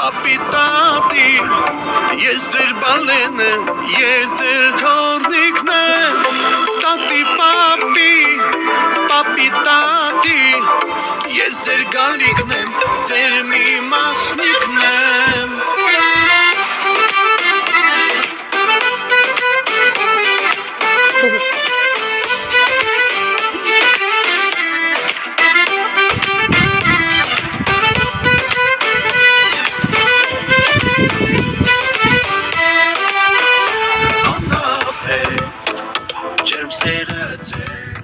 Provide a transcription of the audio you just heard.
papi tati, ես ձեր բալեն եմ, ես էլ թորնիկն եմ, տատի papi tati, ես ձեր գալիքն եմ, ձեր մի մասնիկն եմ Ջերմ սերը ձեր